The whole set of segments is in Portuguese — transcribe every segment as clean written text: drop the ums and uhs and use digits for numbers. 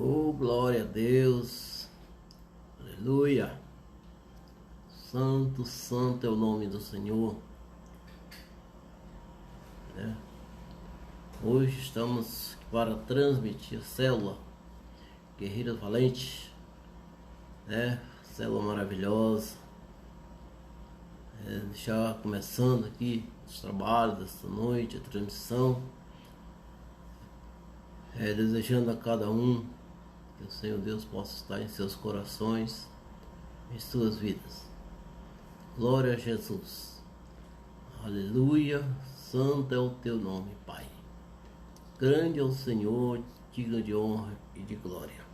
Oh, glória a Deus, aleluia, santo, santo é o nome do Senhor, né? Hoje estamos para transmitir a célula Guerreiros Valentes, né? Célula maravilhosa, já começando aqui os trabalhos desta noite, a transmissão, desejando a cada um que o Senhor Deus possa estar em seus corações, em suas vidas. Glória a Jesus, aleluia, santo é o teu nome, Pai. Grande é o Senhor, digno de honra e de glória.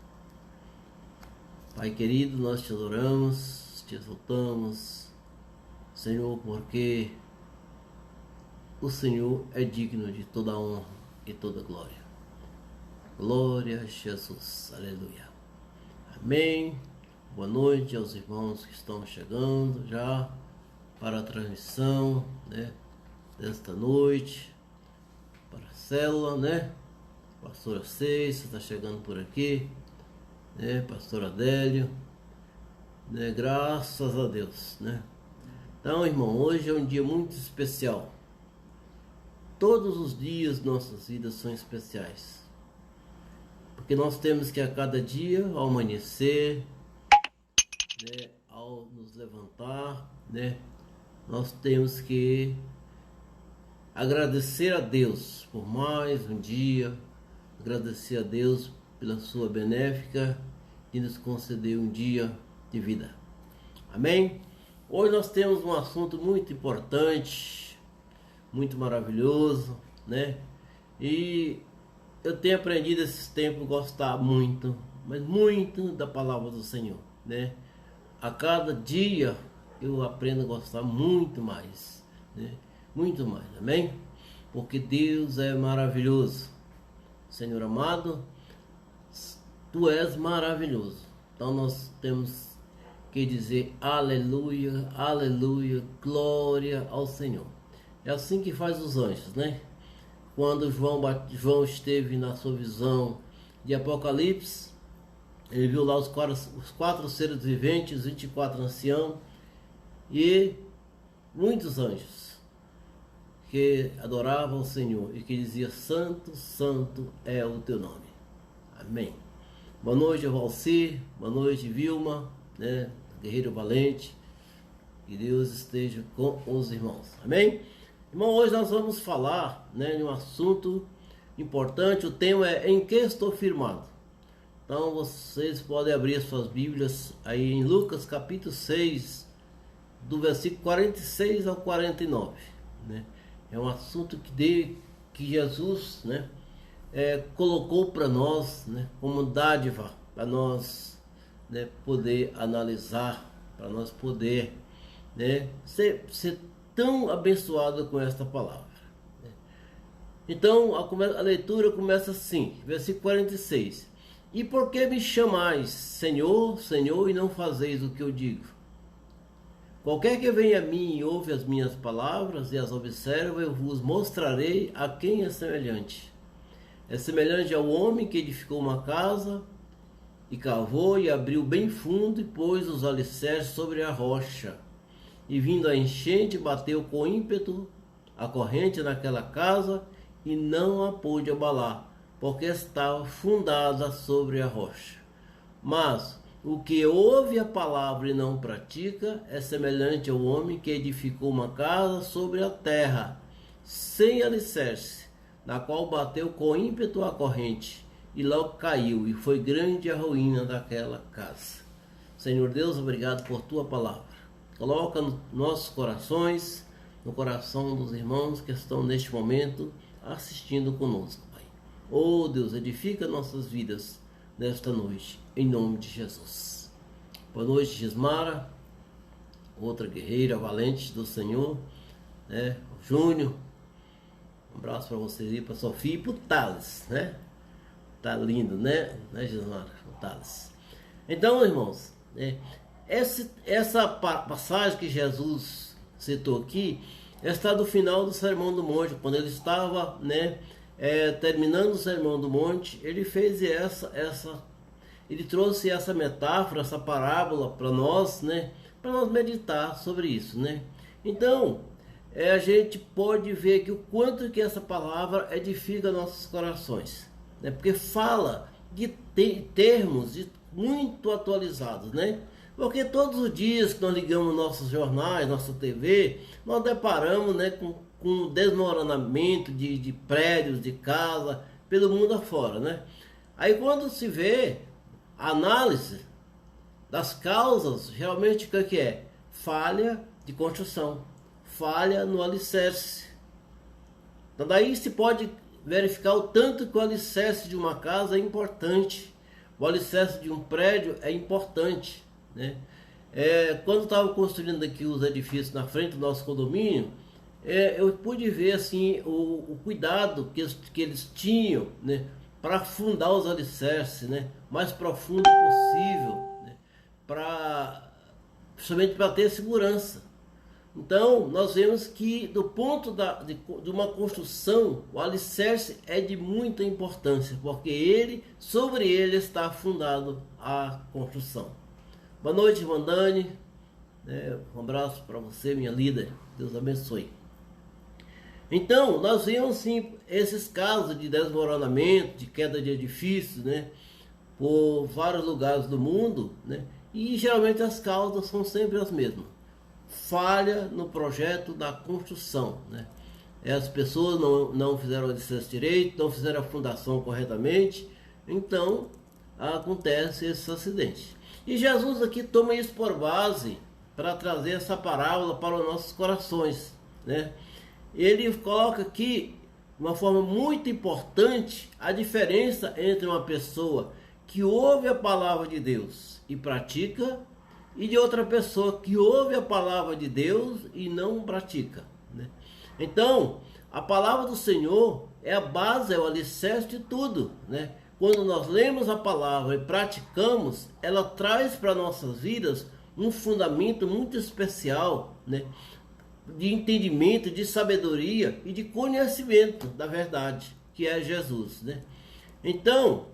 Pai querido, nós te adoramos, te exaltamos, Senhor, porque o Senhor é digno de toda honra e toda glória. Glória a Jesus, aleluia. Amém. Boa noite aos irmãos que estão chegando já para a transmissão, né, desta noite, para a célula, né? Pastora Ceissa está chegando por aqui, né? Pastor Adélio, né? Graças a Deus, né? Então, irmão, hoje é um dia muito especial. Todos os dias de nossas vidas são especiais, porque nós temos que a cada dia, ao amanhecer, né, ao nos levantar, né, nós temos que agradecer a Deus por mais um dia, agradecer a Deus pela sua benéfica e nos conceder um dia de vida. Amém? Hoje nós temos um assunto muito importante, muito maravilhoso, né? E eu tenho aprendido esses tempos a gostar muito, mas muito da palavra do Senhor, né? A cada dia eu aprendo a gostar muito mais, né? Muito mais, amém? Porque Deus é maravilhoso. Senhor amado, Tu és maravilhoso. Então nós temos que dizer aleluia, aleluia, glória ao Senhor. É assim que faz os anjos, né? Quando João esteve na sua visão de Apocalipse, ele viu lá os quatro seres viventes, 24 anciãos e muitos anjos que adoravam o Senhor e que diziam: Santo, Santo é o teu nome. Amém. Boa noite, Valci. Boa noite, Vilma, né? Guerreiro Valente. Que Deus esteja com os irmãos. Amém? Irmão, hoje nós vamos falar, né, de um assunto importante. O tema é em que estou firmado. Então vocês podem abrir as suas Bíblias aí em Lucas capítulo 6, do versículo 46 ao 49, né? É um assunto que Jesus, né, colocou para nós, né, como dádiva para nós, né, poder analisar, para nós poder, né, ser tão abençoado com esta palavra, né? Então a leitura começa assim, versículo 46: E por que me chamais Senhor, Senhor, e não fazeis o que eu digo? Qualquer que venha a mim e ouve as minhas palavras e as observa, eu vos mostrarei a quem é semelhante. É semelhante ao homem que edificou uma casa e cavou e abriu bem fundo e pôs os alicerces sobre a rocha. E vindo a enchente, bateu com ímpeto a corrente naquela casa e não a pôde abalar, porque estava fundada sobre a rocha. Mas o que ouve a palavra e não pratica é semelhante ao homem que edificou uma casa sobre a terra, sem alicerce, na qual bateu com ímpeto a corrente, e logo caiu, e foi grande a ruína daquela casa. Senhor Deus, obrigado por Tua palavra. Coloca nos nossos corações, no coração dos irmãos que estão neste momento assistindo conosco, Pai. Oh Deus, edifica nossas vidas nesta noite, em nome de Jesus. Boa noite, Gismara, outra guerreira valente do Senhor, né? Júnior, um abraço para vocês aí, para Sofia e para o Thales, né? Tá lindo, né? Gismara? O Thales. Então, irmãos, essa passagem que Jesus citou aqui está do final do Sermão do Monte, quando ele estava, né, terminando o Sermão do Monte. Ele fez essa ele trouxe essa metáfora, essa parábola para nós, né? Para nós meditar sobre isso, né? Então, a gente pode ver que o quanto que essa palavra edifica nossos corações, né? Porque fala de termos muito atualizados, né? Porque todos os dias que nós ligamos nossos jornais, nossa TV, nós deparamos, né, com desmoronamento de prédios, de casa, pelo mundo afora, né? Aí quando se vê a análise das causas, realmente o que é? Falha de construção, falha no alicerce. Então daí se pode verificar o tanto que o alicerce de uma casa é importante, o alicerce de um prédio é importante, né? Quando estava construindo aqui os edifícios na frente do nosso condomínio, eu pude ver assim o cuidado que eles tinham, né, para fundar os alicerces, né, mais profundo possível, né, somente para ter segurança. Então nós vemos que do ponto de uma construção, o alicerce é de muita importância, porque sobre ele está fundado a construção. Boa noite, irmã Dani, um abraço para você, minha líder, Deus abençoe. Então nós vemos sim esses casos de desmoronamento, de queda de edifícios, né, por vários lugares do mundo, né, e geralmente as causas são sempre as mesmas: falha no projeto da construção, né? As pessoas não fizeram o alicerce direito, não fizeram a fundação corretamente, então acontece esse acidente. E Jesus aqui toma isso por base para trazer essa parábola para os nossos corações, né? Ele coloca aqui, de uma forma muito importante, a diferença entre uma pessoa que ouve a palavra de Deus e pratica, e de outra pessoa que ouve a palavra de Deus e não pratica, né? Então, a palavra do Senhor é a base, é o alicerce de tudo, né? Quando nós lemos a palavra e praticamos, ela traz para nossas vidas um fundamento muito especial, né, de entendimento, de sabedoria e de conhecimento da verdade, que é Jesus, né? Então,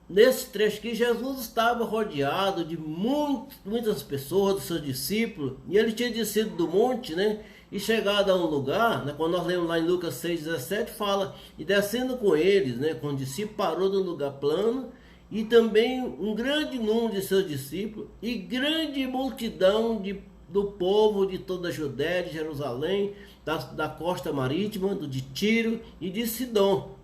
nesse trecho aqui, Jesus estava rodeado de muitas pessoas, dos seus discípulos, e ele tinha descido do monte, né, e chegado a um lugar, né, quando nós lemos lá em Lucas 6,17, fala, e descendo com eles, né, com os discípulos, parou num lugar plano, e também um grande número de seus discípulos, e grande multidão do povo de toda a Judéia, de Jerusalém, da costa marítima, de Tiro e de Sidom,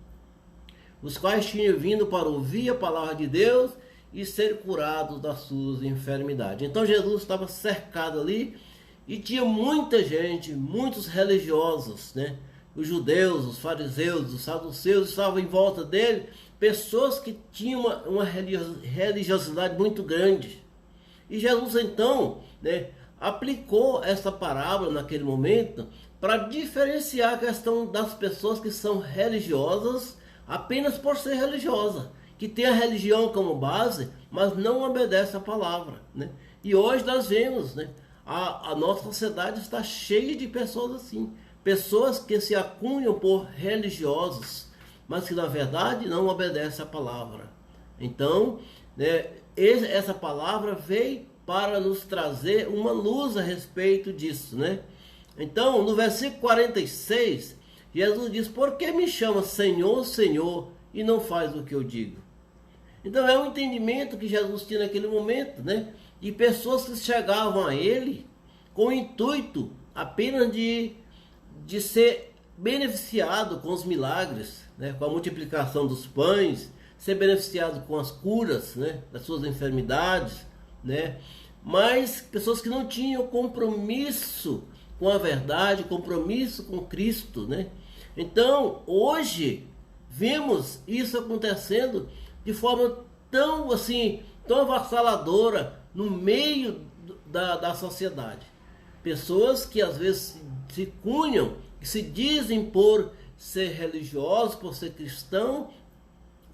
os quais tinham vindo para ouvir a palavra de Deus e ser curados das suas enfermidades. Então Jesus estava cercado ali e tinha muita gente, muitos religiosos, né? Os judeus, os fariseus, os saduceus estavam em volta dele, pessoas que tinham uma religiosidade muito grande. E Jesus então, né, aplicou essa parábola naquele momento para diferenciar a questão das pessoas que são religiosas apenas por ser religiosa, que tem a religião como base, mas não obedece à palavra, né? E hoje nós vemos, né, a nossa sociedade está cheia de pessoas assim, pessoas que se acunham por religiosos, mas que na verdade não obedecem à palavra. Então, né, essa palavra veio para nos trazer uma luz a respeito disso, né? Então, no versículo 46, Jesus diz: por que me chama Senhor, Senhor, e não faz o que eu digo? Então é um entendimento que Jesus tinha naquele momento, né? E pessoas que chegavam a ele com o intuito apenas de ser beneficiado com os milagres, né? Com a multiplicação dos pães, ser beneficiado com as curas, né, das suas enfermidades, né? Mas pessoas que não tinham compromisso com a verdade, compromisso com Cristo, né? Então, hoje, vemos isso acontecendo de forma tão assim, tão avassaladora no meio da sociedade. Pessoas que às vezes se cunham, que se dizem por ser religiosos, por ser cristão,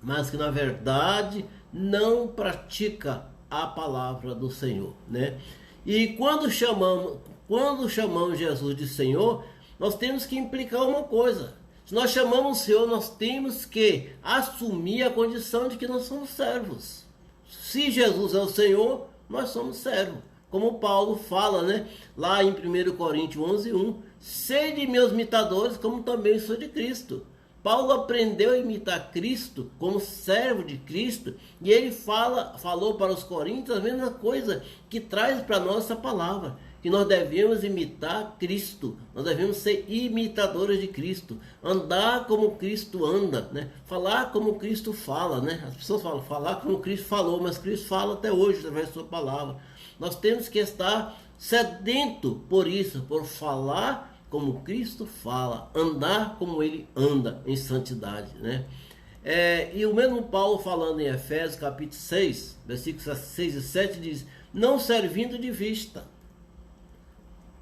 mas que na verdade não pratica a palavra do Senhor, né? E quando chamamos Jesus de Senhor, nós temos que implicar uma coisa. Se nós chamamos o Senhor, nós temos que assumir a condição de que nós somos servos. Se Jesus é o Senhor, nós somos servos. Como Paulo fala, né? Lá em 1 Coríntios 11:1, sede meus imitadores, como também sou de Cristo. Paulo aprendeu a imitar Cristo como servo de Cristo, e ele falou para os coríntios a mesma coisa que traz para nós essa palavra, que nós devemos imitar Cristo, nós devemos ser imitadores de Cristo, andar como Cristo anda, né? Falar como Cristo fala, né? As pessoas falam, falar como Cristo falou, mas Cristo fala até hoje através da sua palavra. Nós temos que estar sedento por isso, por falar como Cristo fala, andar como ele anda em santidade, né? E o mesmo Paulo falando em Efésios capítulo 6, versículos 6 e 7 diz, não servindo de vista,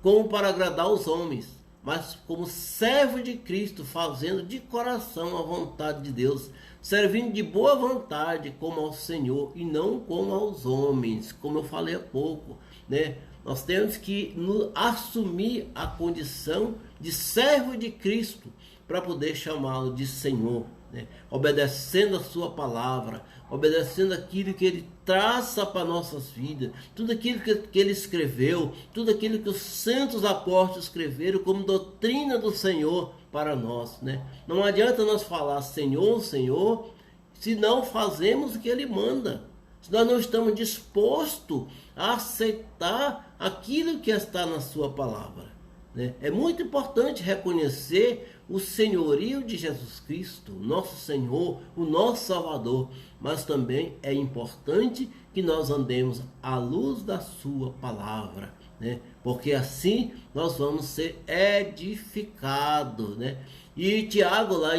como para agradar os homens, mas como servo de Cristo, fazendo de coração a vontade de Deus, servindo de boa vontade como ao Senhor e não como aos homens, como eu falei há pouco, né? Nós temos que assumir a condição de servo de Cristo para poder chamá-lo de Senhor, né? Obedecendo a sua palavra, obedecendo aquilo que ele traça para nossas vidas, tudo aquilo que ele escreveu, tudo aquilo que os santos apóstolos escreveram como doutrina do Senhor para nós, né? Não adianta nós falar Senhor, Senhor, se não fazemos o que ele manda, se nós não estamos dispostos a aceitar aquilo que está na sua palavra, né? É muito importante reconhecer o senhorio de Jesus Cristo, nosso Senhor, o nosso Salvador, mas também é importante que nós andemos à luz da sua palavra, né? Porque assim nós vamos ser edificados, né? E Tiago lá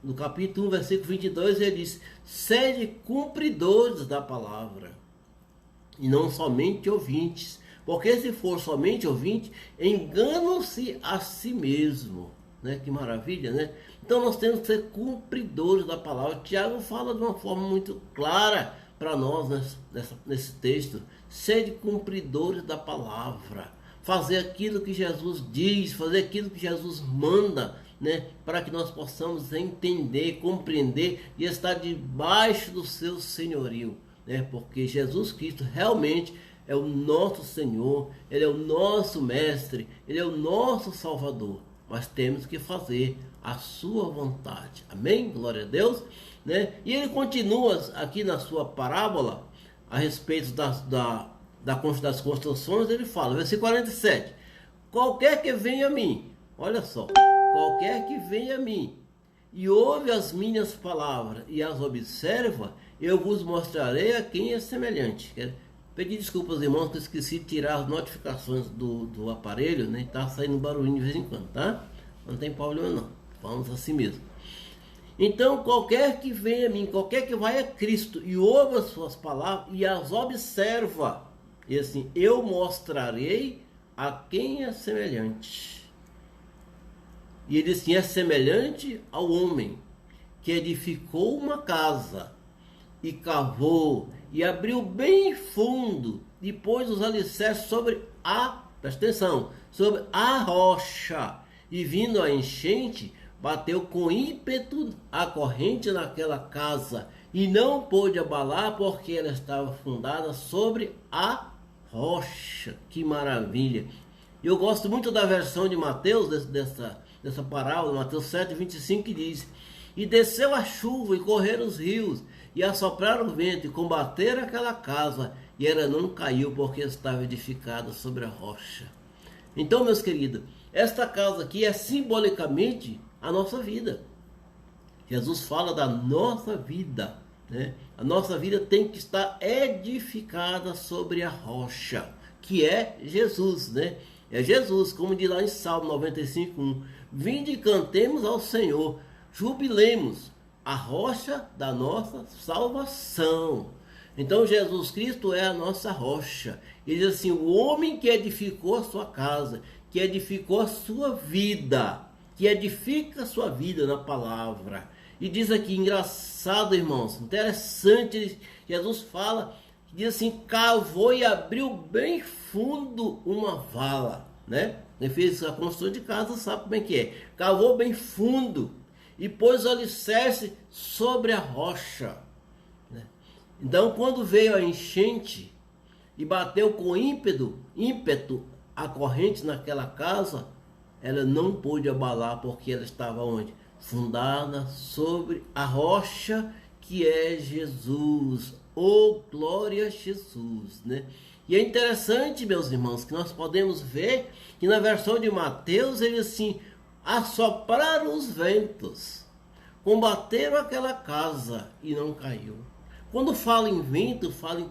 no capítulo 1, versículo 22, ele diz, sede cumpridores da palavra, e não somente ouvintes, porque se for somente ouvinte, enganam-se a si mesmo, né? Que maravilha, né? Então nós temos que ser cumpridores da palavra. Tiago fala de uma forma muito clara para nós nesse texto, sede cumpridores da palavra, fazer aquilo que Jesus diz, fazer aquilo que Jesus manda, né? Para que nós possamos entender, compreender e estar debaixo do seu senhorio, né? Porque Jesus Cristo realmente é o nosso Senhor, Ele é o nosso Mestre, Ele é o nosso Salvador. Mas temos que fazer a sua vontade. Amém? Glória a Deus, né? E ele continua aqui na sua parábola a respeito das construções. Ele fala, versículo 47, qualquer que venha a mim, olha só, qualquer que venha a mim e ouve as minhas palavras e as observa, eu vos mostrarei a quem é semelhante. Pedi desculpas, irmãos, que eu esqueci de tirar as notificações do aparelho, né? Tá saindo barulhinho de vez em quando, tá? Não tem problema não, falamos assim mesmo. Então, qualquer que venha a mim, qualquer que vai a Cristo e ouve as suas palavras e as observa, e assim, eu mostrarei a quem é semelhante. E ele assim, é semelhante ao homem que edificou uma casa e cavou e abriu bem fundo e pôs os alicerces presta atenção, sobre a rocha, e vindo a enchente, bateu com ímpeto a corrente naquela casa e não pôde abalar porque ela estava fundada sobre a rocha. Que maravilha! Eu gosto muito da versão de Mateus dessa parábola, Mateus 7:25, que diz, e desceu a chuva e correram os rios e assopraram o vento e combateram aquela casa, e ela não caiu porque estava edificada sobre a rocha. Então, meus queridos, esta casa aqui é simbolicamente a nossa vida. Jesus fala da nossa vida, né? A nossa vida tem que estar edificada sobre a rocha, que é Jesus, né? É Jesus, como diz lá em Salmo 95:1, vinde e cantemos ao Senhor, jubilemos, a rocha da nossa salvação. Então Jesus Cristo é a nossa rocha. Ele diz assim, o homem que edificou a sua casa, que edificou a sua vida, que edifica a sua vida na palavra. E diz aqui, engraçado, irmãos, interessante, Jesus fala, diz assim, cavou e abriu bem fundo uma vala, né? Quem fez a construção de casa sabe como é que é. Cavou bem fundo e pôs o alicerce sobre a rocha, né? Então, quando veio a enchente e bateu com ímpeto a corrente naquela casa, ela não pôde abalar, porque ela estava onde? Fundada sobre a rocha que é Jesus. Oh, glória a Jesus, né? E é interessante, meus irmãos, que nós podemos ver que na versão de Mateus, ele assim, assopraram os ventos, combateram aquela casa e não caiu. Quando fala em vento, fala em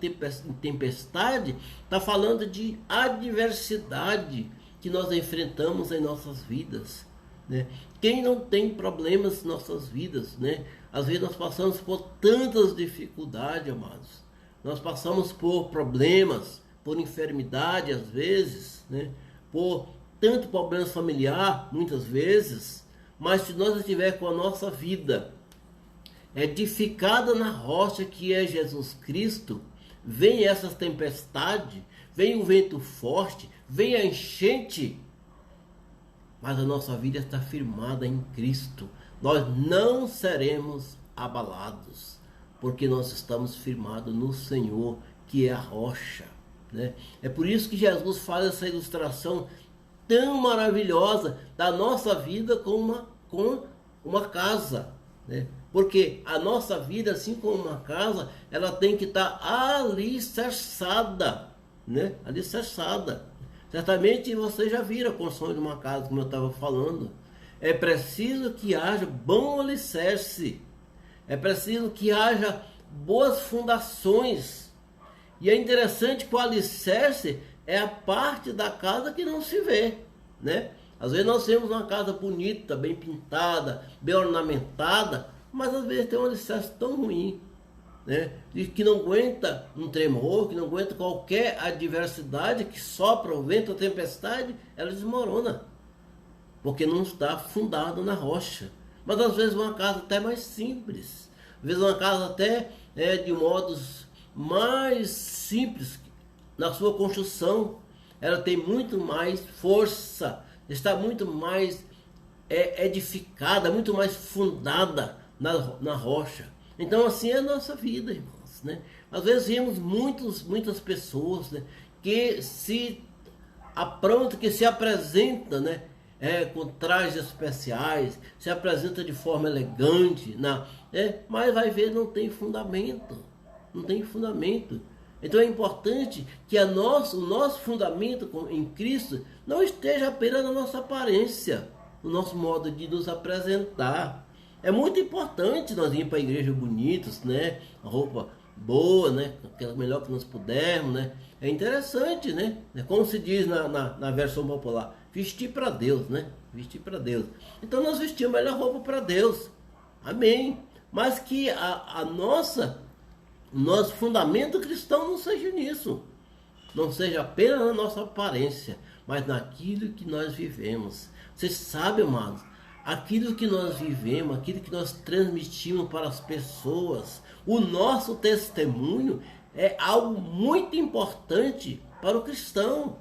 tempestade, está falando de adversidade que nós enfrentamos em nossas vidas, né? Quem não tem problemas em nossas vidas, né? Às vezes nós passamos por tantas dificuldades, amados. Nós passamos por problemas, por enfermidade às vezes, né? Por tanto problemas familiar, muitas vezes. Mas se nós estiver com a nossa vida edificada na rocha que é Jesus Cristo, vem essas tempestades, vem o vento forte, vem a enchente, mas a nossa vida está firmada em Cristo. Nós não seremos abalados, porque nós estamos firmados no Senhor, que é a rocha, né? É por isso que Jesus faz essa ilustração tão maravilhosa da nossa vida com uma casa, né? Porque a nossa vida, assim como uma casa, ela tem que estar alicerçada, né? Alicerçada. Certamente vocês já viram a construção de uma casa, como eu estava falando. É preciso que haja bom alicerce. É preciso que haja boas fundações. E é interessante que o alicerce é a parte da casa que não se vê, né? Às vezes nós temos uma casa bonita, bem pintada, bem ornamentada, mas às vezes tem um alicerce tão ruim, né? E que não aguenta um tremor, que não aguenta qualquer adversidade que sopra o vento, a tempestade, ela desmorona, porque não está fundada na rocha. Mas às vezes uma casa até mais simples, às vezes uma casa até de modos mais simples na sua construção, ela tem muito mais força, está muito mais edificada, muito mais fundada na rocha. Então assim é a nossa vida, irmãos, né? Às vezes vemos muitas pessoas, né, que se aprontam, que se apresentam, né, com trajes especiais, se apresenta de forma elegante, mas vai ver, não tem fundamento, não tem fundamento. Então é importante que o nosso fundamento em Cristo não esteja apenas na nossa aparência, no nosso modo de nos apresentar. É muito importante nós irmos para a igreja bonitos, né? A roupa boa, né? Aquela melhor que nós pudermos, né? É interessante, né? Como se diz na versão popular, vestir para Deus, né? Vestir para Deus. Então nós vestimos a melhor roupa para Deus. Amém. Mas que o nosso fundamento cristão não seja nisso. Não seja apenas na nossa aparência, mas naquilo que nós vivemos. Vocês sabem, amados, aquilo que nós vivemos, aquilo que nós transmitimos para as pessoas, o nosso testemunho é algo muito importante para o cristão.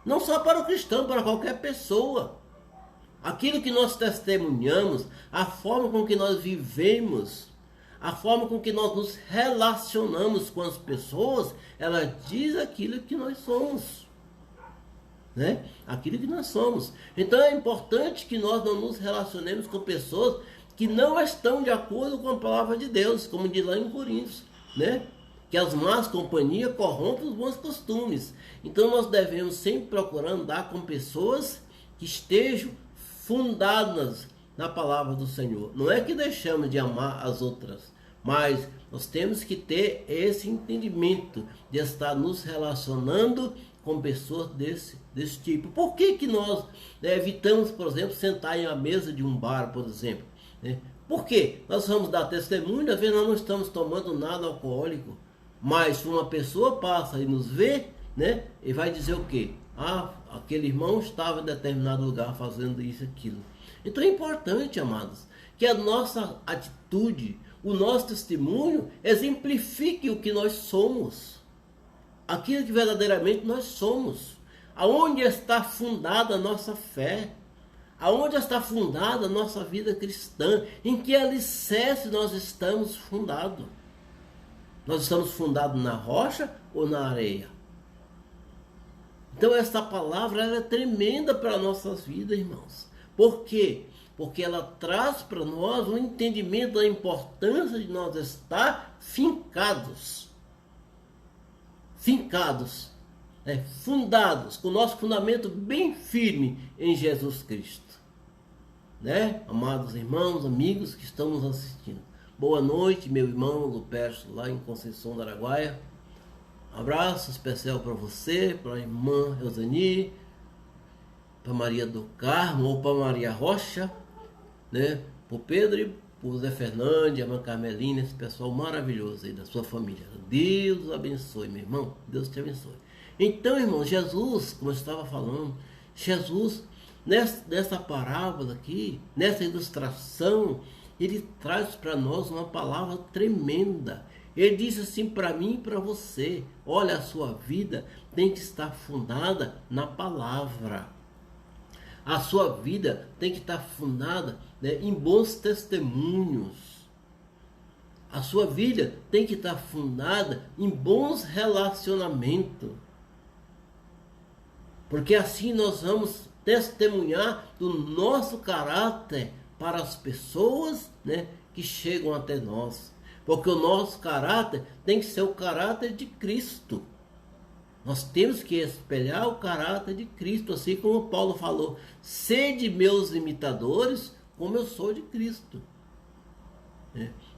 Não só para o cristão, para qualquer pessoa. Aquilo que nós testemunhamos, a forma com que nós vivemos, a forma com que nós nos relacionamos com as pessoas, ela diz aquilo que nós somos, né? Aquilo que nós somos. Então é importante que nós não nos relacionemos com pessoas que não estão de acordo com a palavra de Deus, como diz lá em Coríntios, né? Que as más companhias corrompem os bons costumes. Então nós devemos sempre procurar andar com pessoas que estejam fundadas na palavra do Senhor. Não é que deixamos de amar as outras, mas nós temos que ter esse entendimento de estar nos relacionando com pessoas desse tipo. Por que nós evitamos, por exemplo, sentar em uma mesa de um bar, por exemplo, né? Por quê? Nós vamos dar testemunho, às vezes nós não estamos tomando nada alcoólico, mas se uma pessoa passa e nos vê, né, e vai dizer o quê? Ah, aquele irmão estava em determinado lugar fazendo isso e aquilo. Então é importante, amados, que a nossa atitude, o nosso testemunho exemplifique o que nós somos, aquilo que verdadeiramente nós somos. Aonde está fundada a nossa fé? Aonde está fundada a nossa vida cristã? Em que alicerce nós estamos fundados? Nós estamos fundados na rocha ou na areia? Então essa palavra ela é tremenda para as nossas vidas, irmãos. Por quê? Porque ela traz para nós um entendimento da importância de nós estar fincados. Fundados, com o nosso fundamento bem firme em Jesus Cristo. Né? Amados irmãos, amigos que estão nos assistindo. Boa noite, meu irmão Lupercio, lá em Conceição do Araguaia. Abraço especial para você, para a irmã Euseni, para Maria do Carmo ou para Maria Rocha, né? Para o Pedro e para o Zé Fernandes, a irmã Carmelina, esse pessoal maravilhoso aí da sua família. Deus abençoe, meu irmão. Deus te abençoe. Então, irmão, Jesus, como eu estava falando, Jesus, nessa parábola aqui, nessa ilustração, ele traz para nós uma palavra tremenda. Ele diz assim para mim e para você: olha, a sua vida tem que estar fundada na palavra. A sua vida tem que estar fundada, né, em bons testemunhos. A sua vida tem que estar fundada em bons relacionamentos. Porque assim nós vamos testemunhar do nosso caráter para as pessoas, né, que chegam até nós. Porque o nosso caráter tem que ser o caráter de Cristo. Nós temos que espelhar o caráter de Cristo, assim como Paulo falou: sede meus imitadores, como eu sou de Cristo.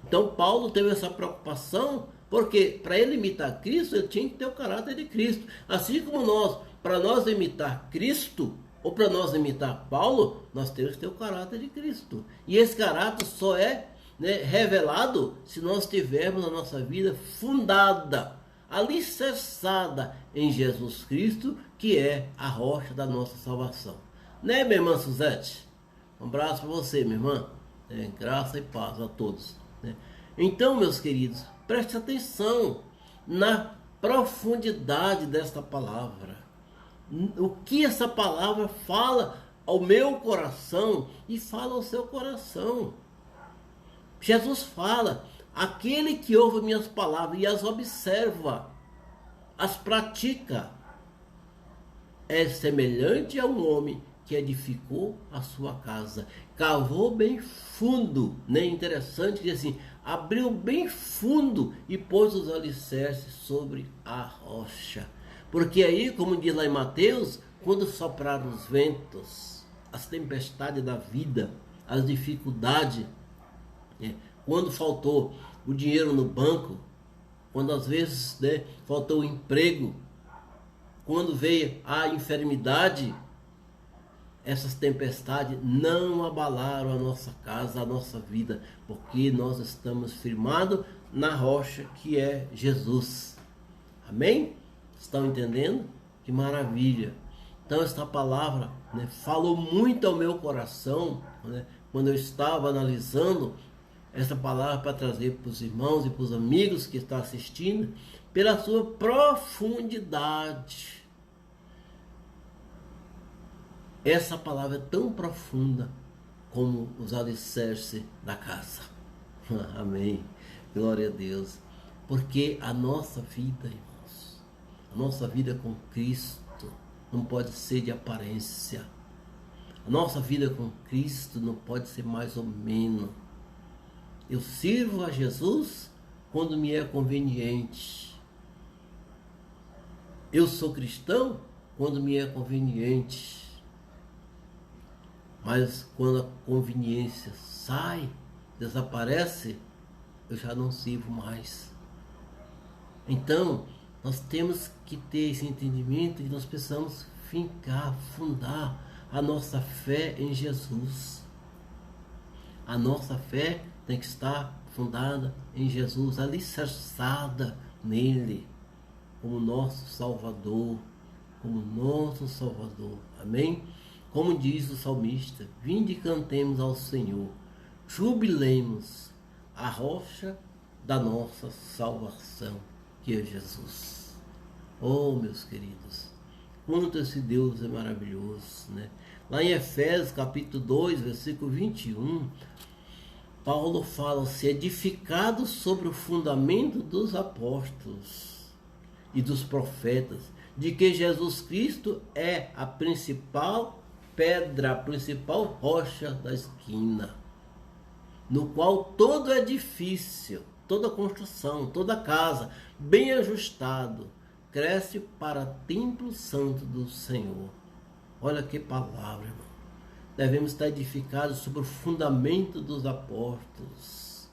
Então Paulo teve essa preocupação, porque para ele imitar Cristo, ele tinha que ter o caráter de Cristo. Assim como nós, para nós imitar Cristo, ou para nós imitar Paulo, nós temos que ter o caráter de Cristo. E esse caráter só é, né, revelado se nós tivermos a nossa vida fundada, alicerçada em Jesus Cristo, que é a rocha da nossa salvação. Né, minha irmã Suzete? Um abraço para você, minha irmã. Graça e paz a todos. Né? Então, meus queridos, preste atenção na profundidade desta palavra. O que essa palavra fala ao meu coração e fala ao seu coração. Jesus fala: aquele que ouve minhas palavras e as observa, as pratica, é semelhante a um homem que edificou a sua casa, cavou bem fundo, né? Interessante que assim, abriu bem fundo e pôs os alicerces sobre a rocha. Porque aí, como diz lá em Mateus, quando sopraram os ventos, as tempestades da vida, as dificuldades, quando faltou o dinheiro no banco, quando às vezes, né, faltou o emprego, quando veio a enfermidade, essas tempestades não abalaram a nossa casa, a nossa vida, porque nós estamos firmados na rocha que é Jesus. Amém? Estão entendendo? Que maravilha! Então esta palavra, né, falou muito ao meu coração, né, quando eu estava analisando essa palavra para trazer para os irmãos e para os amigos que estão assistindo, pela sua profundidade. Essa palavra é tão profunda como os alicerces da casa. Amém. Glória a Deus. Porque a nossa vida, irmãos, a nossa vida com Cristo não pode ser de aparência. A nossa vida com Cristo não pode ser mais ou menos. Eu sirvo a Jesus quando me é conveniente. Eu sou cristão quando me é conveniente. Mas quando a conveniência sai, desaparece, eu já não sirvo mais. Então, nós temos que ter esse entendimento de que nós precisamos fundar a nossa fé em Jesus. A nossa fé tem que estar fundada em Jesus, alicerçada nele, como nosso Salvador, Amém? Como diz o salmista: vinde e cantemos ao Senhor, jubilemos a rocha da nossa salvação, que é Jesus. Oh, meus queridos, quanto esse Deus é maravilhoso, né? Lá em Efésios capítulo 2, versículo 21, Paulo fala-se edificado sobre o fundamento dos apóstolos e dos profetas, de que Jesus Cristo é a principal pedra, a principal rocha da esquina, no qual todo edifício, toda construção, toda casa, bem ajustado, cresce para templo santo do Senhor. Olha que palavra, irmão. Devemos estar edificados sobre o fundamento dos apóstolos,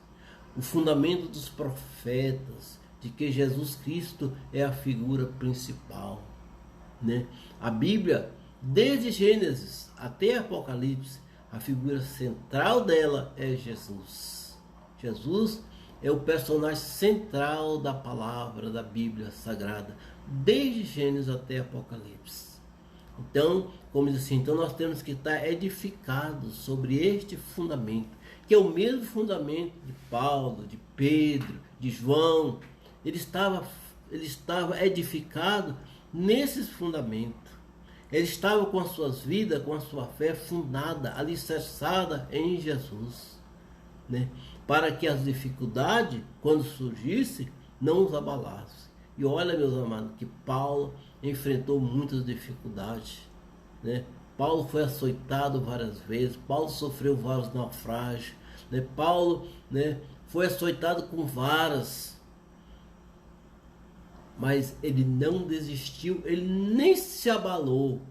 o fundamento dos profetas, de que Jesus Cristo é a figura principal, né? A Bíblia, desde Gênesis até Apocalipse, a figura central dela é Jesus. Jesus é o personagem central da palavra da Bíblia Sagrada, desde Gênesis até Apocalipse. Então, como diz assim, então nós temos que estar edificados sobre este fundamento, que é o mesmo fundamento de Paulo, de Pedro, de João. Ele estava edificado nesses fundamentos. Ele estava com as suas vidas, com a sua fé fundada, alicerçada em Jesus, né? Para que as dificuldades, quando surgissem, não os abalassem. E olha, meus amados, que Paulo enfrentou muitas dificuldades, né? Paulo foi açoitado várias vezes, Paulo sofreu vários naufrágios, né? Paulo, né, foi açoitado com varas, mas ele não desistiu, ele nem se abalou,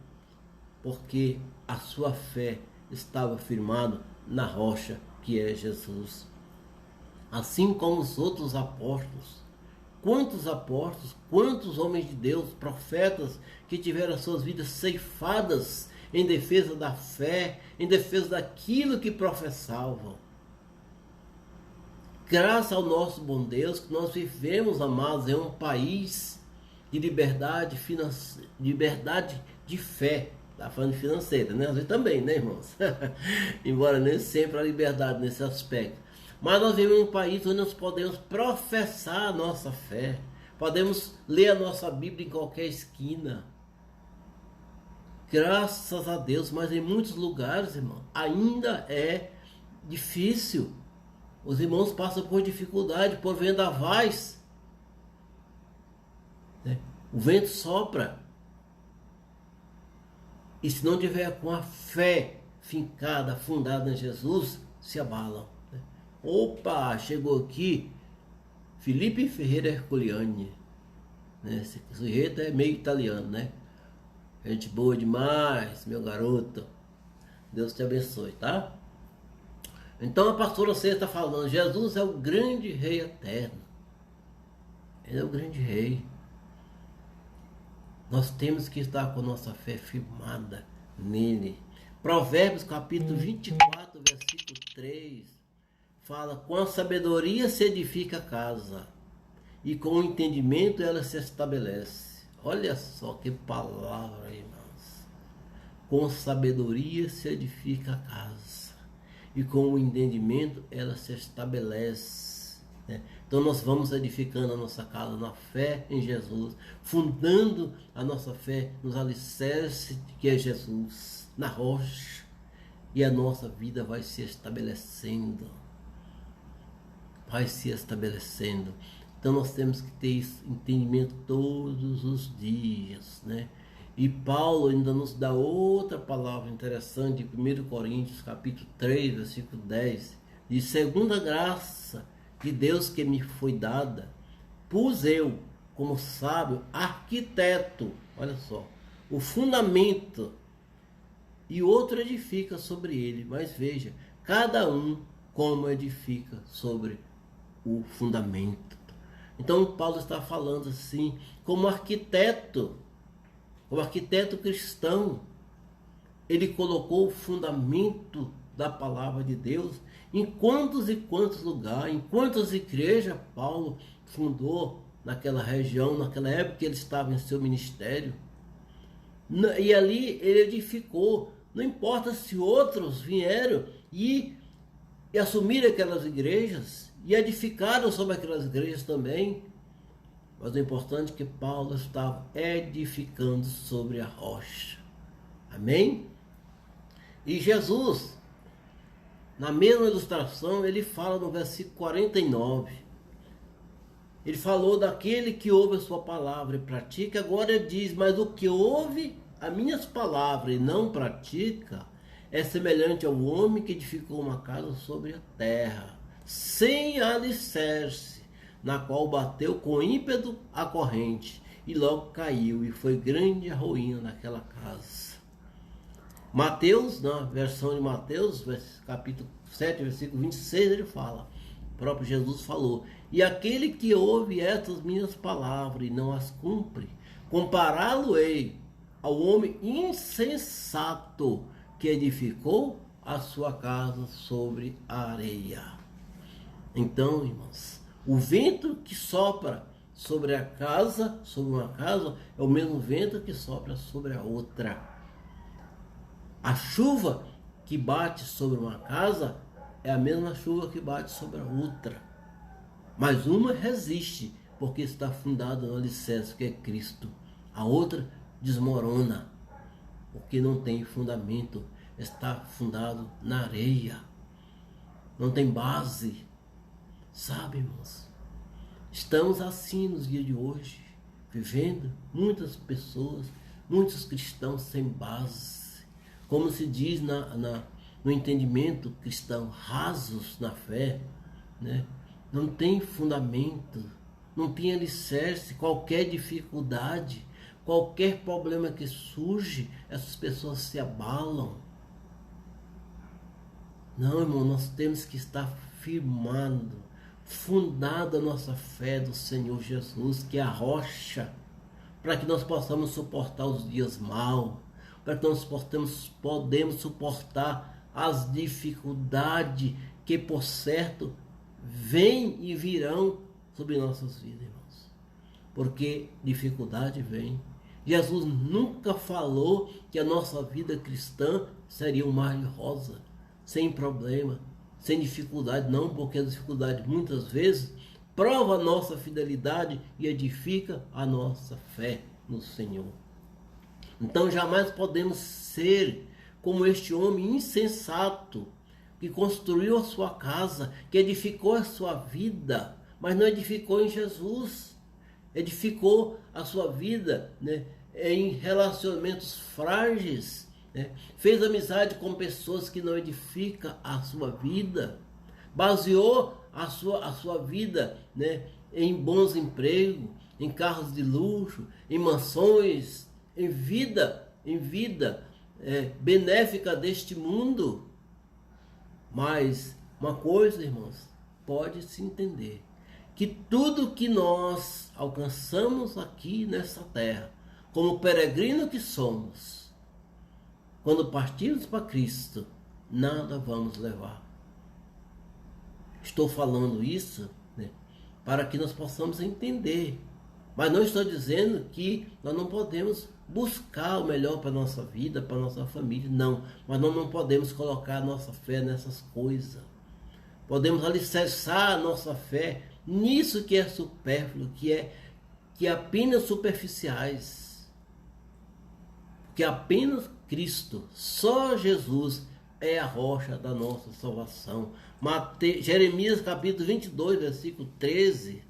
porque a sua fé estava firmada na rocha que é Jesus. Assim como os outros apóstolos. Quantos apóstolos, quantos homens de Deus, profetas, que tiveram as suas vidas ceifadas em defesa da fé, em defesa daquilo que professavam. Graças ao nosso bom Deus, que nós vivemos, amados, em um país de liberdade financeira, liberdade de fé. Está falando de financeira, né? Às vezes também, né, irmãos? Embora nem sempre a liberdade nesse aspecto. Mas nós vivemos em um país onde nós podemos professar a nossa fé. Podemos ler a nossa Bíblia em qualquer esquina. Graças a Deus, mas em muitos lugares, irmão, ainda é difícil. Os irmãos passam por dificuldade, por vendavais, né? O vento sopra. E se não tiver com a fé fincada, fundada em Jesus, se abalam. Né? Opa, chegou aqui Felipe Ferreira Herculiani. Né? Esse sujeito é meio italiano, né? Gente boa demais, meu garoto. Deus te abençoe, tá? Então a pastora Ceia está falando, Jesus é o grande rei eterno. Ele é o grande rei. Nós temos que estar com a nossa fé firmada nele. Provérbios capítulo 24, versículo 3, fala, com a sabedoria se edifica a casa, e com o entendimento ela se estabelece. Olha só que palavra, irmãos. Com sabedoria se edifica a casa, e com o entendimento ela se estabelece, né? Então nós vamos edificando a nossa casa na fé em Jesus, fundando a nossa fé nos alicerces que é Jesus, na rocha, e a nossa vida vai se estabelecendo. Vai se estabelecendo. Então nós temos que ter esse entendimento todos os dias, né? E Paulo ainda nos dá outra palavra interessante, em 1 Coríntios capítulo 3, versículo 10, diz, segundo a graça de Deus que me foi dada, pus eu, como sábio, arquiteto, olha só, o fundamento, e outro edifica sobre ele, mas veja, cada um como edifica sobre o fundamento. Então Paulo está falando assim, como arquiteto cristão, ele colocou o fundamento da palavra de Deus em quantos e quantos lugares, em quantas igrejas Paulo fundou naquela região, naquela época que ele estava em seu ministério. E ali ele edificou, não importa se outros vieram e assumiram aquelas igrejas e edificaram sobre aquelas igrejas também, mas o importante é que Paulo estava edificando sobre a rocha. Amém? E Jesus, na mesma ilustração, ele fala no versículo 49. Ele falou daquele que ouve a sua palavra e pratica. Agora ele diz, mas o que ouve as minhas palavras e não pratica, é semelhante ao homem que edificou uma casa sobre a terra, sem alicerce, na qual bateu com ímpeto a corrente, e logo caiu, e foi grande a ruína daquela casa. Mateus, na versão de Mateus, capítulo 7, versículo 26, ele fala, o próprio Jesus falou, e aquele que ouve estas minhas palavras e não as cumpre, compará-lo-ei ao homem insensato que edificou a sua casa sobre a areia. Então, irmãos, o vento que sopra sobre a casa, sobre uma casa, é o mesmo vento que sopra sobre a outra. A chuva que bate sobre uma casa é a mesma chuva que bate sobre a outra. Mas uma resiste, porque está fundada no alicerce que é Cristo. A outra desmorona, porque não tem fundamento, está fundado na areia. Não tem base. Sabe, irmãos? Estamos assim nos dias de hoje, vivendo muitas pessoas, muitos cristãos sem base. Como se diz no entendimento cristão, rasos na fé, né? Não tem fundamento, não tem alicerce. Qualquer dificuldade, qualquer problema que surge, essas pessoas se abalam. Não, irmão, nós temos que estar firmado, fundada a nossa fé do Senhor Jesus, que é a rocha, para que nós possamos suportar os dias maus, para que nós podemos suportar as dificuldades que, por certo, vêm e virão sobre nossas vidas, irmãos. Porque dificuldade vem. Jesus nunca falou que a nossa vida cristã seria um mar de rosa, sem problema, sem dificuldade, não, porque a dificuldade muitas vezes prova a nossa fidelidade e edifica a nossa fé no Senhor. Então jamais podemos ser como este homem insensato que construiu a sua casa, que edificou a sua vida, mas não edificou em Jesus. Edificou a sua vida, né, em relacionamentos frágeis, né? Fez amizade com pessoas que não edificam a sua vida, baseou a sua vida, né, em bons empregos, em carros de luxo, em mansões, em vida benéfica deste mundo. Mas uma coisa, irmãos, pode se entender, que tudo que nós alcançamos aqui nessa terra, como peregrino que somos, quando partirmos para Cristo, nada vamos levar. Estou falando isso, né, para que nós possamos entender. Mas não estou dizendo que nós não podemos buscar o melhor para a nossa vida, para a nossa família. Não, mas nós não podemos colocar a nossa fé nessas coisas. Podemos alicerçar a nossa fé nisso que é supérfluo, que é apenas superficiais. Que apenas Cristo, só Jesus é a rocha da nossa salvação. Jeremias capítulo 22, versículo 13,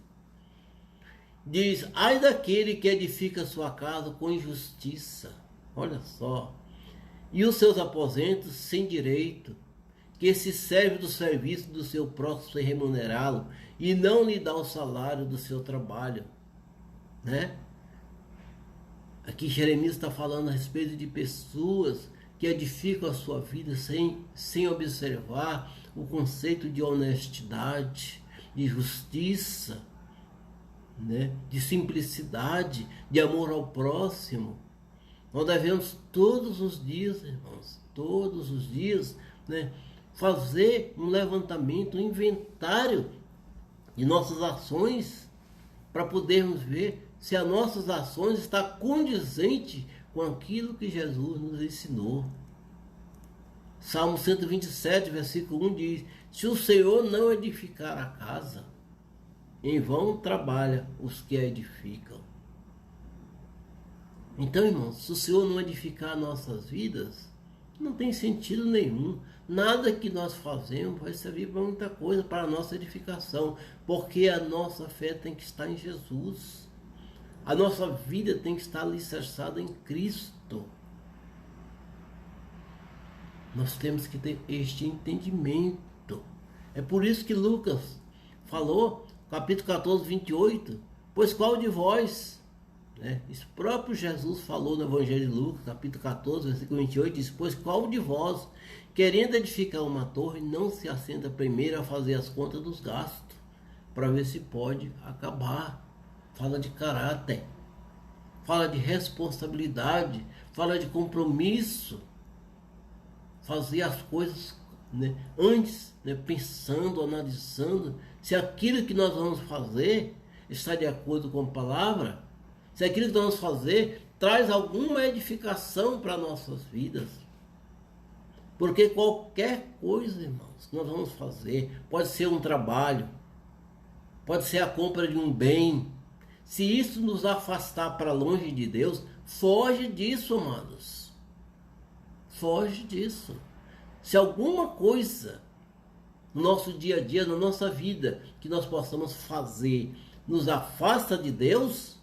diz, ai daquele que edifica sua casa com injustiça, olha só, e os seus aposentos sem direito, que se serve do serviço do seu próximo sem remunerá-lo, e não lhe dá o salário do seu trabalho, né? Aqui Jeremias está falando a respeito de pessoas que edificam a sua vida sem observar o conceito de honestidade, de justiça, né? De simplicidade, de amor ao próximo. Nós devemos todos os dias, irmãos, todos os dias, né, fazer um levantamento, um inventário de nossas ações, para podermos ver se as nossas ações estão condizentes com aquilo que Jesus nos ensinou. Salmo 127, versículo 1 diz, se o Senhor não edificar a casa, em vão trabalha os que a edificam. Então, irmãos, se o Senhor não edificar nossas vidas, Não tem sentido nenhum. Nada que nós fazemos vai servir para muita coisa, para a nossa edificação, porque a nossa fé tem que estar em Jesus. A nossa vida tem que estar alicerçada em Cristo. Nós temos que ter este entendimento. É por isso que Lucas falou, capítulo 14, 28, pois qual de vós, né? Esse próprio Jesus falou no Evangelho de Lucas, capítulo 14, versículo 28, diz, pois qual de vós, querendo edificar uma torre, não se assenta primeiro a fazer as contas dos gastos, para ver se pode acabar. Fala de caráter, fala de responsabilidade, fala de compromisso, fazer as coisas, né, antes, né, pensando, analisando se aquilo que nós vamos fazer está de acordo com a palavra, se aquilo que nós vamos fazer traz alguma edificação para nossas vidas. Porque qualquer coisa, irmãos, que nós vamos fazer, pode ser um trabalho, pode ser a compra de um bem, se isso nos afastar para longe de Deus, foge disso, amados. Foge disso. Se alguma coisa no nosso dia a dia, na nossa vida, que nós possamos fazer, nos afasta de Deus,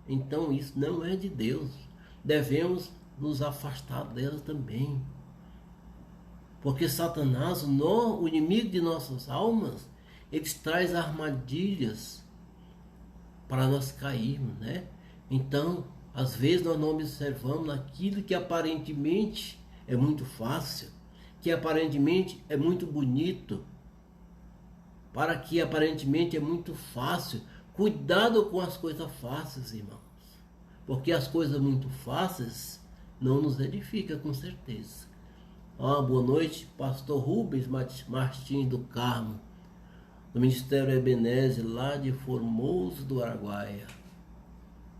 então isso não é de Deus. Devemos nos afastar dela também. Porque Satanás, o inimigo de nossas almas, ele traz armadilhas para nós cairmos, né? Então, às vezes nós não observamos aquilo que aparentemente é muito fácil, que aparentemente é muito bonito, para que aparentemente é muito fácil. Cuidado com as coisas fáceis, irmãos, porque as coisas muito fáceis não nos edificam, com certeza. Boa noite, pastor Rubens Martins do Carmo, do Ministério Ebenezer, lá de Formoso do Araguaia.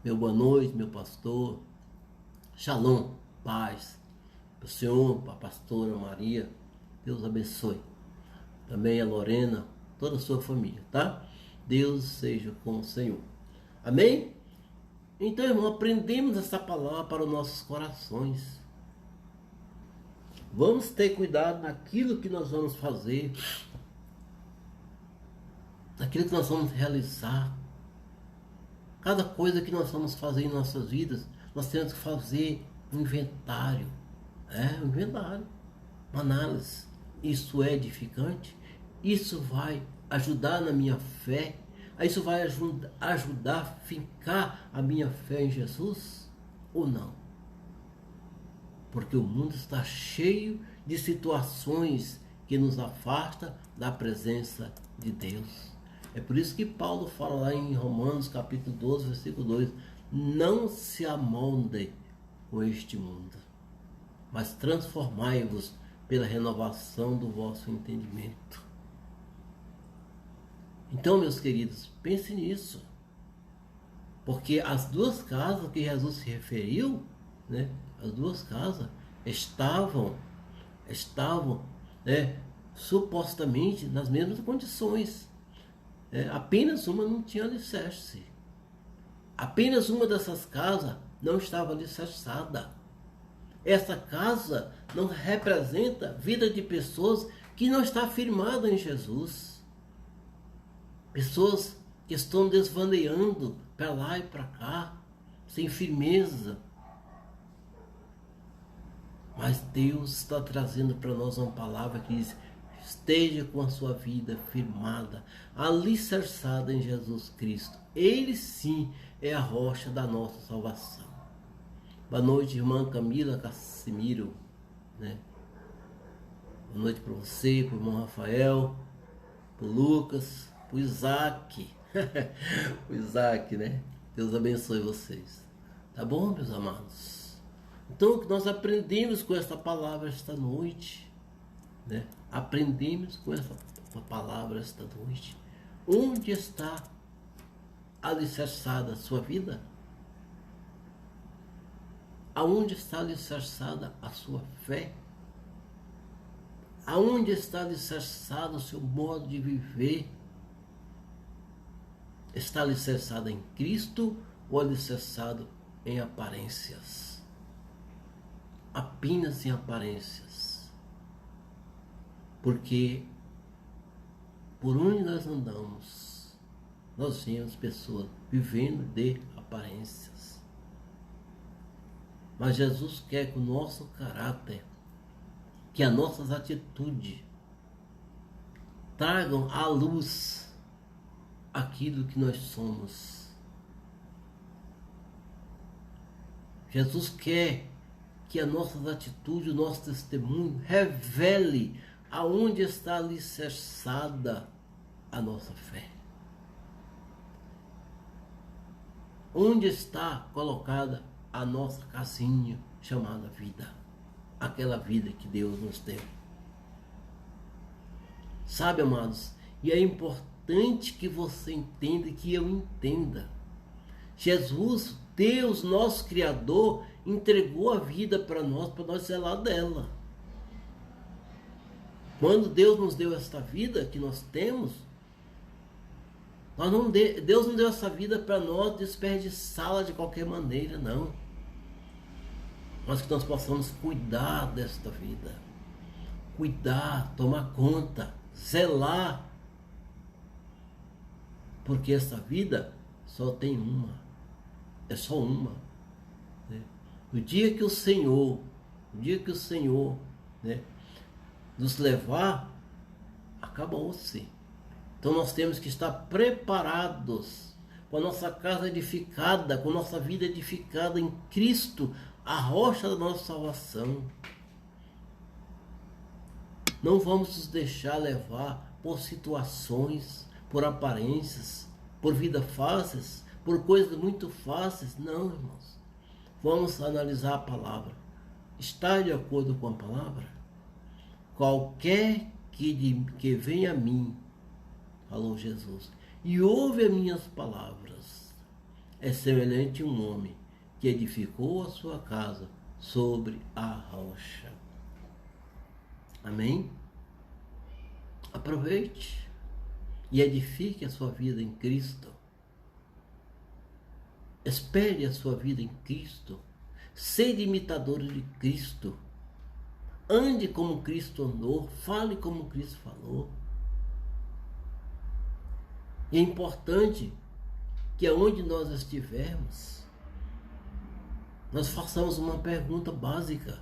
Meu boa noite, meu pastor. Shalom, paz para o senhor, para a pastora Maria. Deus abençoe. Também a Lorena, toda a sua família, tá? Deus seja com o Senhor. Amém? Então, irmão, aprendemos essa palavra para os nossos corações. Vamos ter cuidado naquilo que nós vamos fazer, naquilo que nós vamos realizar. Cada coisa que nós vamos fazer em nossas vidas, nós temos que fazer um inventário. Um inventário, uma análise. Isso é edificante? Isso vai ajudar na minha fé? Isso vai ajudar a fincar a minha fé em Jesus? Ou não? Porque o mundo está cheio de situações que nos afastam da presença de Deus. É por isso que Paulo fala lá em Romanos capítulo 12, versículo 2, não se amolde com este mundo, mas transformai-vos pela renovação do vosso entendimento. Então, meus queridos, pense nisso. Porque as duas casas que Jesus se referiu, né, as duas casas estavam supostamente nas mesmas condições. Apenas uma não tinha alicerce. Apenas uma dessas casas não estava alicerçada. Essa casa não representa a vida de pessoas que não estão firmadas em Jesus. Pessoas que estão desvaneando para lá e para cá, sem firmeza. Mas Deus está trazendo para nós uma palavra que diz: esteja com a sua vida firmada, alicerçada em Jesus Cristo. Ele sim é a rocha da nossa salvação. Boa noite, irmã Camila Cassimiro, né? Boa noite para você, para o irmão Rafael, para o Lucas, para o Isaac. O Isaac, né? Deus abençoe vocês. Tá bom, meus amados? Então, o que nós aprendemos com essa palavra esta noite, né? Aprendemos com essa palavra esta noite. Onde está alicerçada a sua vida? Aonde está alicerçada a sua fé? Aonde está alicerçado o seu modo de viver? Está alicerçado em Cristo ou alicerçado em aparências? apenas em aparências. Porque por onde nós andamos, nós vemos pessoas vivendo de aparências. Mas Jesus quer que o nosso caráter, que as nossas atitudes tragam à luz aquilo que nós somos. Jesus quer que as nossas atitudes, o nosso testemunho revele aonde está alicerçada a nossa fé. Onde está colocada a nossa casinha chamada vida. Aquela vida que Deus nos deu. Sabe, amados, e é importante que você entenda e que eu entenda. Jesus, Deus, nosso Criador, entregou a vida para nós zelar dela. Quando Deus nos deu esta vida que nós temos, Deus não deu essa vida para nós desperdiçá-la de qualquer maneira, não. Mas que nós possamos cuidar desta vida. Cuidar, tomar conta, zelar. Porque essa vida só tem uma. É só uma. Né? No dia que o Senhor, né, nos levar, acabou-se. Então nós temos que estar preparados com a nossa casa edificada, com a nossa vida edificada em Cristo, a rocha da nossa salvação. Não vamos nos deixar levar por situações, por aparências, por vidas fáceis, por coisas muito fáceis. Não, irmãos. Vamos analisar a palavra. Está de acordo com a palavra? Qualquer que venha a mim, falou Jesus, e ouve as minhas palavras, é semelhante a um homem que edificou a sua casa sobre a rocha. Amém? Aproveite e edifique a sua vida em Cristo. Espere a sua vida em Cristo. Sede imitadores de Cristo. Ande como Cristo andou. Fale como Cristo falou. E é importante que aonde nós estivermos, nós façamos uma pergunta básica.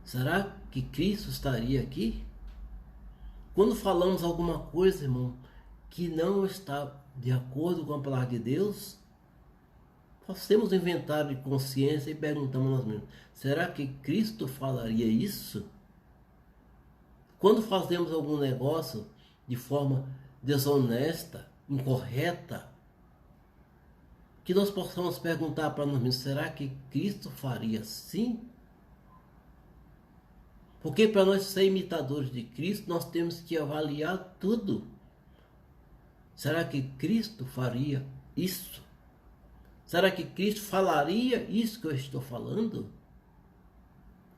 Será que Cristo estaria aqui? Quando falamos alguma coisa, irmão, que não está de acordo com a palavra de Deus, fazemos um inventário de consciência e perguntamos a nós mesmos, será que Cristo falaria isso? Quando fazemos algum negócio de forma desonesta, incorreta, que nós possamos perguntar para nós mesmos, será que Cristo faria assim? Porque para nós ser imitadores de Cristo, nós temos que avaliar tudo. Será que Cristo faria isso? Será que Cristo falaria isso que eu estou falando?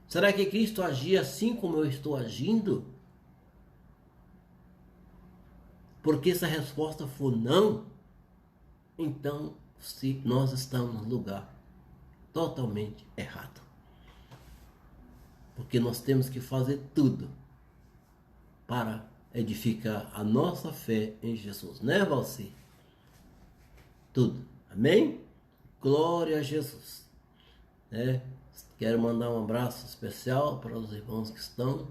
Será que Cristo agia assim como eu estou agindo? Porque se a resposta for não, então se nós estamos no lugar totalmente errado. Porque nós temos que fazer tudo para edificar a nossa fé em Jesus. Né, Valci? Tudo. Amém? Glória a Jesus. Quero mandar um abraço especial para os irmãos que estão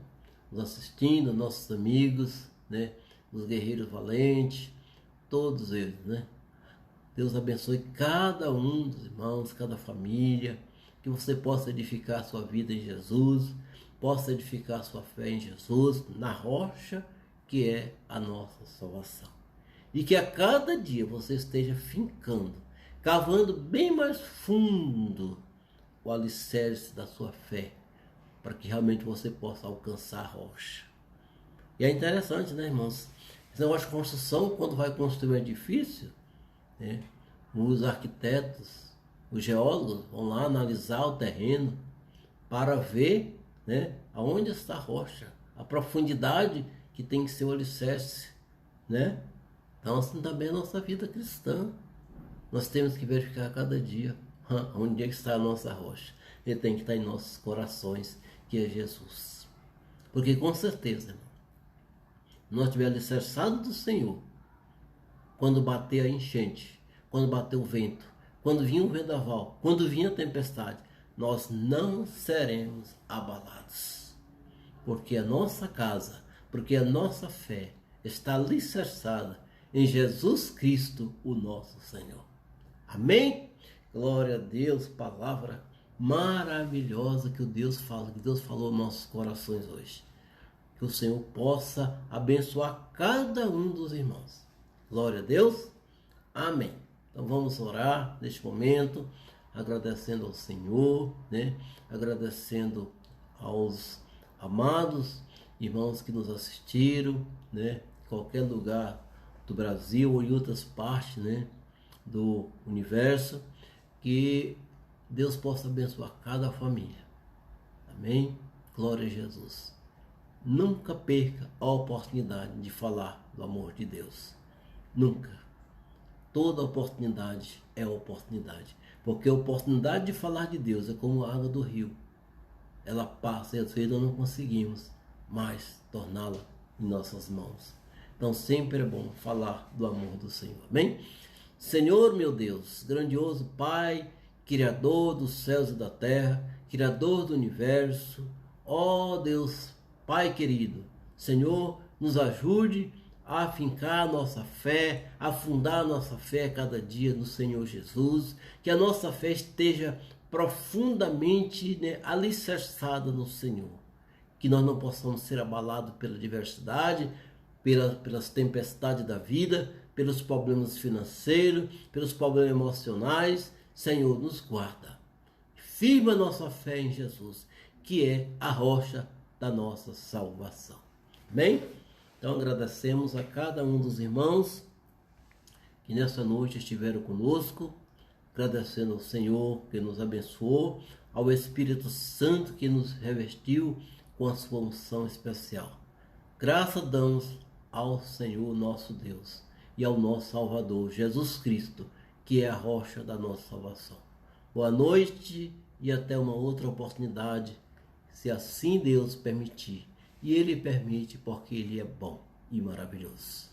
nos assistindo, nossos amigos, né? Os guerreiros valentes, todos eles, né? Deus abençoe cada um dos irmãos, cada família, que você possa edificar a sua vida em Jesus, possa edificar a sua fé em Jesus, na rocha que é a nossa salvação. E que a cada dia você esteja fincando, cavando bem mais fundo o alicerce da sua fé, para que realmente você possa alcançar a rocha. E é interessante, né, irmãos? Esse negócio de construção, quando vai construir um edifício, né, os arquitetos, os geólogos vão lá analisar o terreno para ver, né, aonde está a rocha, a profundidade que tem que ser o alicerce, né? Então assim também é a nossa vida cristã. Nós temos que verificar a cada dia onde é que está a nossa rocha. Ele tem que estar em nossos corações. que é Jesus. Porque com certeza, irmão, nós estivermos alicerçados do Senhor, quando bater a enchente, quando bater o vento, quando vir o vendaval, quando vir a tempestade, nós não seremos abalados. Porque a nossa casa, porque a nossa fé está alicerçada em Jesus Cristo, o nosso Senhor. Amém? Glória a Deus, palavra maravilhosa que Deus falou nos nossos corações hoje. Que o Senhor possa abençoar cada um dos irmãos. Glória a Deus. Amém. Então vamos orar neste momento, agradecendo ao Senhor, né? Agradecendo aos amados irmãos que nos assistiram, né? Em qualquer lugar do Brasil ou em outras partes, né? Do universo, que Deus possa abençoar cada família. Amém? Glória a Jesus. Nunca perca a oportunidade de falar do amor de Deus. Nunca. Toda oportunidade é oportunidade. Porque a oportunidade de falar de Deus é como a água do rio. Ela passa e às vezes nós não conseguimos mais torná-la em nossas mãos. Então sempre é bom falar do amor do Senhor. Amém? Senhor, meu Deus, grandioso Pai, Criador dos céus e da terra, Criador do universo, ó Deus, Pai querido, Senhor, nos ajude a afincar nossa fé, a fundar nossa fé cada dia no Senhor Jesus, que a nossa fé esteja profundamente, né, alicerçada no Senhor, que nós não possamos ser abalados pela adversidade, pelas tempestades da vida, pelos problemas financeiros, pelos problemas emocionais. Senhor, nos guarda. Firma nossa fé em Jesus, que é a rocha da nossa salvação. Amém? Então agradecemos a cada um dos irmãos que nessa noite estiveram conosco, agradecendo ao Senhor que nos abençoou, ao Espírito Santo que nos revestiu com a sua unção especial. Graças damos ao Senhor nosso Deus e ao nosso Salvador, Jesus Cristo, que é a rocha da nossa salvação. Boa noite e até uma outra oportunidade, se assim Deus permitir. E Ele permite porque Ele é bom e maravilhoso.